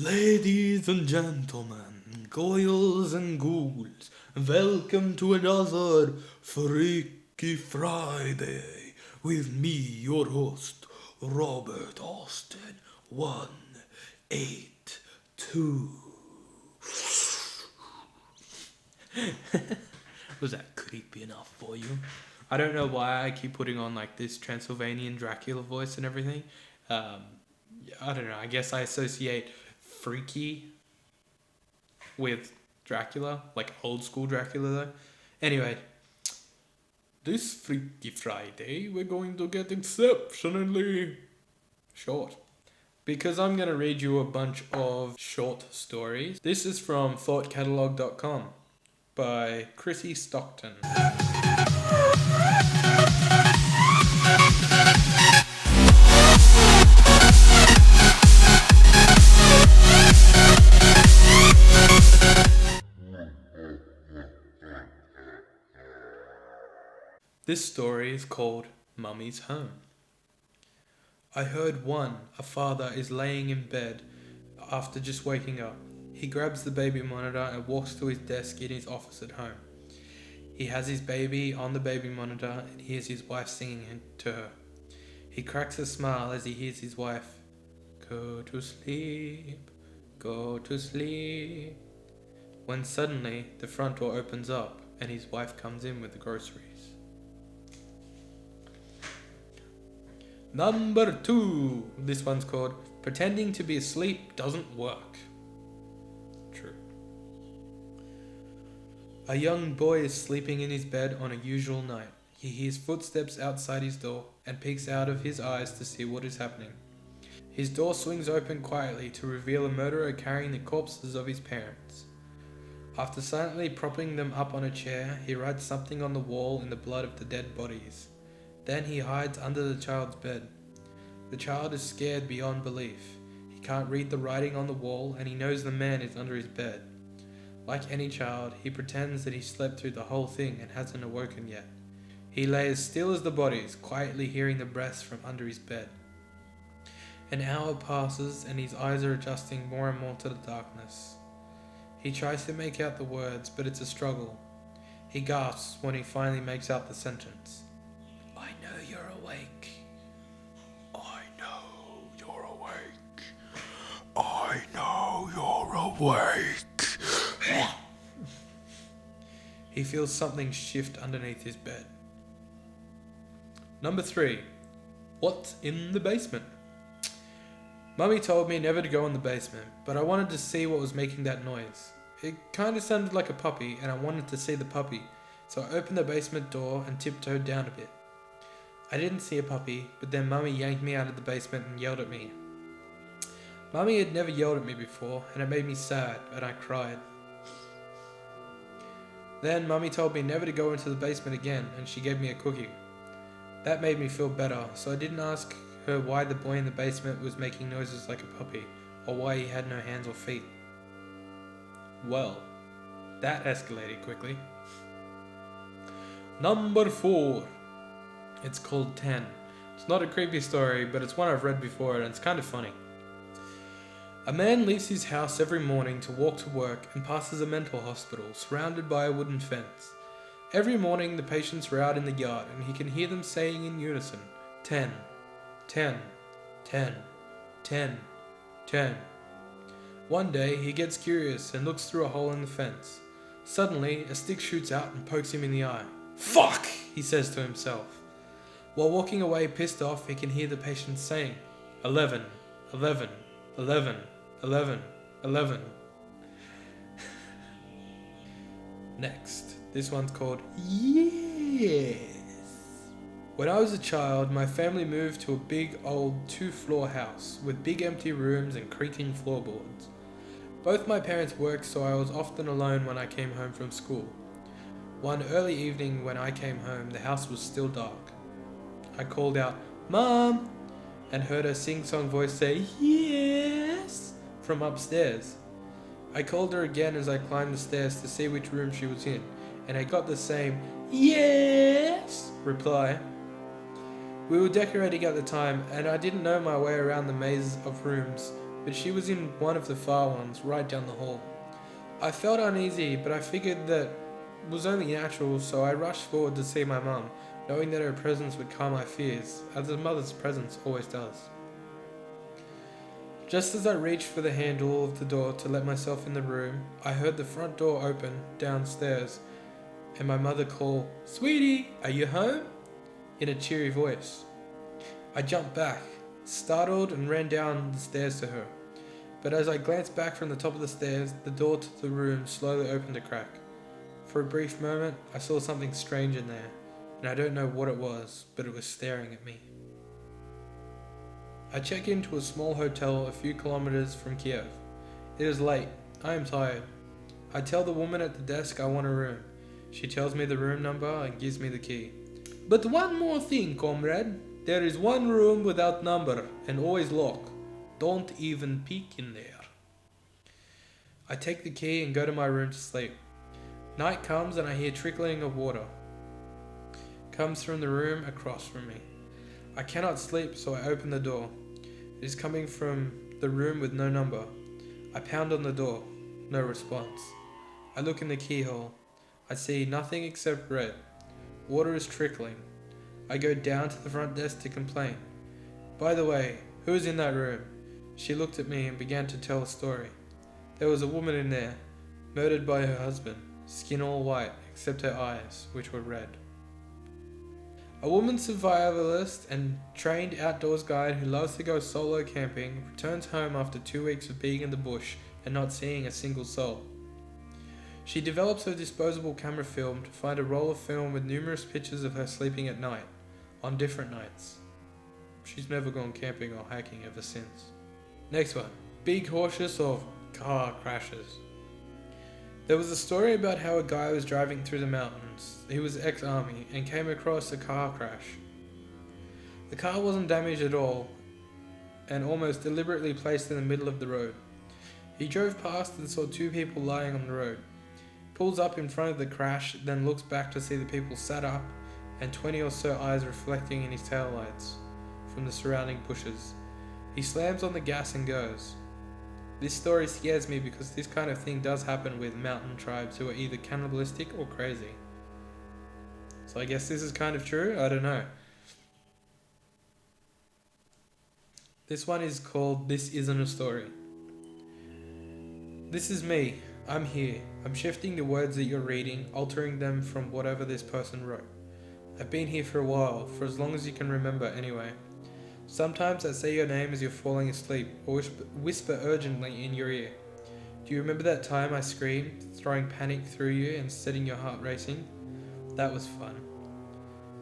Ladies and gentlemen, goyles and ghouls, welcome to another Freaky Friday with me, your host, Robert Austin 182. Was that creepy enough for you? I don't know why I keep putting on like this Transylvanian Dracula voice and everything. I don't know. I guess I associate freaky with Dracula, like old school Dracula though. Anyway, this Freaky Friday we're going to get exceptionally short because I'm going to read you a bunch of short stories. This is from thoughtcatalog.com by Chrissy Stockton. This story is called Mummy's Home. I heard a father is laying in bed after just waking up. He grabs the baby monitor and walks to his desk in his office at home. He has his baby on the baby monitor and hears his wife singing to her. He cracks a smile as he hears his wife, "Go to sleep, go to sleep," when suddenly the front door opens up and his wife comes in with the groceries. Number 2. This one's called Pretending to be Asleep Doesn't Work. True. A young boy is sleeping in his bed on a usual night. He hears footsteps outside his door and peeks out of his eyes to see what is happening. His door swings open quietly to reveal a murderer carrying the corpses of his parents. After silently propping them up on a chair, he writes something on the wall in the blood of the dead bodies. Then he hides under the child's bed. The child is scared beyond belief. He can't read the writing on the wall and he knows the man is under his bed. Like any child, he pretends that he slept through the whole thing and hasn't awoken yet. He lay as still as the bodies, quietly hearing the breaths from under his bed. An hour passes and his eyes are adjusting more and more to the darkness. He tries to make out the words, but it's a struggle. He gasps when he finally makes out the sentence. "I know you're awake. I know you're awake. I know you're awake." He feels something shift underneath his bed. Number 3. What's in the basement? Mummy told me never to go in the basement, but I wanted to see what was making that noise. It kind of sounded like a puppy, and I wanted to see the puppy, so I opened the basement door and tiptoed down a bit. I didn't see a puppy, but then Mummy yanked me out of the basement and yelled at me. Mummy had never yelled at me before, and it made me sad, and I cried. Then Mummy told me never to go into the basement again, and she gave me a cookie. That made me feel better, so I didn't ask her why the boy in the basement was making noises like a puppy, or why he had no hands or feet. Well, that escalated quickly. Number 4. It's called 10. It's not a creepy story, but it's one I've read before and it's kind of funny. A man leaves his house every morning to walk to work and passes a mental hospital surrounded by a wooden fence. Every morning the patients are out in the yard and he can hear them saying in unison, 10, 10, 10, 10, 10. One day he gets curious and looks through a hole in the fence. Suddenly a stick shoots out and pokes him in the eye. "Fuck!" he says to himself. While walking away pissed off, he can hear the patients saying, 11, 11, 11, 11, 11. Next, this one's called Yes. When I was a child, my family moved to a big old 2-floor house with big empty rooms and creaking floorboards. Both my parents worked, so I was often alone when I came home from school. One early evening when I came home, the house was still dark. I called out, "Mom!" and heard her sing-song voice say, "Yes!" from upstairs. I called her again as I climbed the stairs to see which room she was in, and I got the same, "Yes!" reply. We were decorating at the time, and I didn't know my way around the maze of rooms but she was in one of the far ones, right down the hall. I felt uneasy, but I figured that was only natural, so I rushed forward to see my mum, knowing that her presence would calm my fears, as a mother's presence always does. Just as I reached for the handle of the door to let myself in the room, I heard the front door open downstairs and my mother call, "Sweetie, are you home?" in a cheery voice. I jumped back, startled, and ran down the stairs to her. But as I glanced back from the top of the stairs, the door to the room slowly opened a crack. For a brief moment, I saw something strange in there, and I don't know what it was, but it was staring at me. I check into a small hotel a few kilometers from Kiev. It is late. I am tired. I tell the woman at the desk I want a room. She tells me the room number and gives me the key. "But one more thing, comrade. There is one room without number and always locked. Don't even peek in there." I take the key and go to my room to sleep. Night comes and I hear trickling of water. Comes from the room across from me. I cannot sleep, so I open the door. It is coming from the room with no number. I pound on the door. No response. I look in the keyhole. I see nothing except red. Water is trickling. I go down to the front desk to complain. "By the way, who is in that room?" She looked at me and began to tell a story. There was a woman in there, murdered by her husband, skin all white except her eyes, which were red. A woman survivalist and trained outdoors guide who loves to go solo camping returns home after 2 weeks of being in the bush and not seeing a single soul. She develops her disposable camera film to find a roll of film with numerous pictures of her sleeping at night, on different nights. She's never gone camping or hiking ever since. Next one. Be cautious of car crashes. There was a story about how a guy was driving through the mountains. He was ex-army and came across a car crash. The car wasn't damaged at all and almost deliberately placed in the middle of the road. He drove past and saw 2 people lying on the road. Pulls up in front of the crash, then looks back to see the people sat up and 20 or so eyes reflecting in his taillights from the surrounding bushes. He slams on the gas and goes. This story scares me because this kind of thing does happen with mountain tribes who are either cannibalistic or crazy. So I guess this is kind of true? I don't know. This one is called This Isn't a Story. This is me. I'm here. I'm shifting the words that you're reading, altering them from whatever this person wrote. I've been here for a while, for as long as you can remember anyway. Sometimes I say your name as you're falling asleep, or whisper urgently in your ear. Do you remember that time I screamed, throwing panic through you and setting your heart racing? That was fun.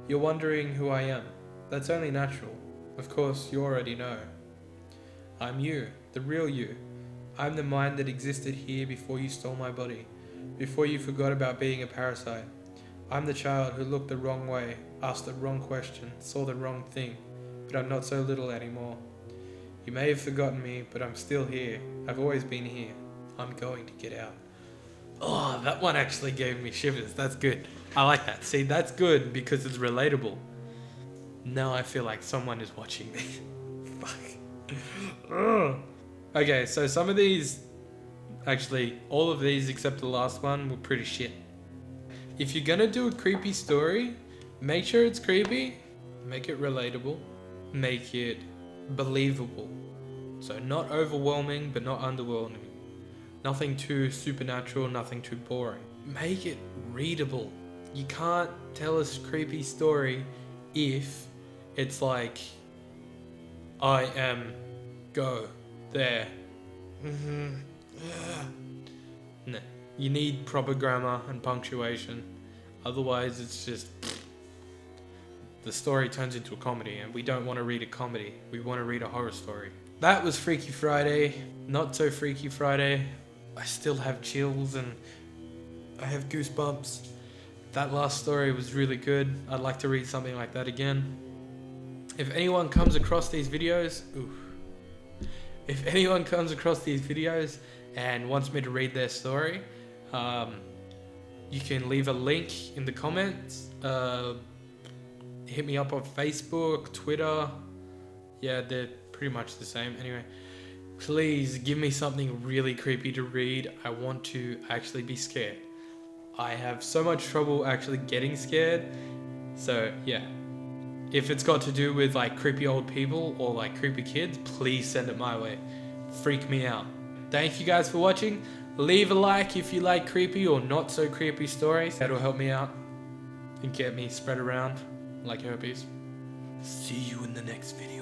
You're wondering who I am. That's only natural. Of course, you already know. I'm you, the real you. I'm the mind that existed here before you stole my body, before you forgot about being a parasite. I'm the child who looked the wrong way, asked the wrong question, saw the wrong thing, but I'm not so little anymore. You may have forgotten me, but I'm still here. I've always been here. I'm going to get out. Oh, that one actually gave me shivers. That's good. I like that. See, that's good because it's relatable. Now I feel like someone is watching me. Fuck. Ugh. Okay, so some of these, actually, all of these except the last one were pretty shit. If you're gonna do a creepy story, make sure it's creepy, make it relatable, make it believable. So not overwhelming, but not underwhelming. Nothing too supernatural, nothing too boring. Make it readable. You can't tell a creepy story if it's like, I am, go, there. No, you need proper grammar and punctuation. Otherwise it's just, the story turns into a comedy, and we don't want to read a comedy. We want to read a horror story. That was Freaky Friday. Not so Freaky Friday. I still have chills and I have goosebumps. That last story was really good. I'd like to read something like that again. If anyone comes across these videos, if anyone comes across these videos and wants me to read their story, you can leave a link in the comments. Hit me up on Facebook, Twitter. Yeah, they're pretty much the same. Anyway, Please give me something really creepy to read. I want to actually be scared. I have so much trouble actually getting scared. So yeah, if it's got to do with like creepy old people or like creepy kids, please send it my way. Freak me out. Thank you guys for watching. Leave a like if you like creepy or not so creepy stories. That'll help me out and get me spread around like herpes. See you in the next video.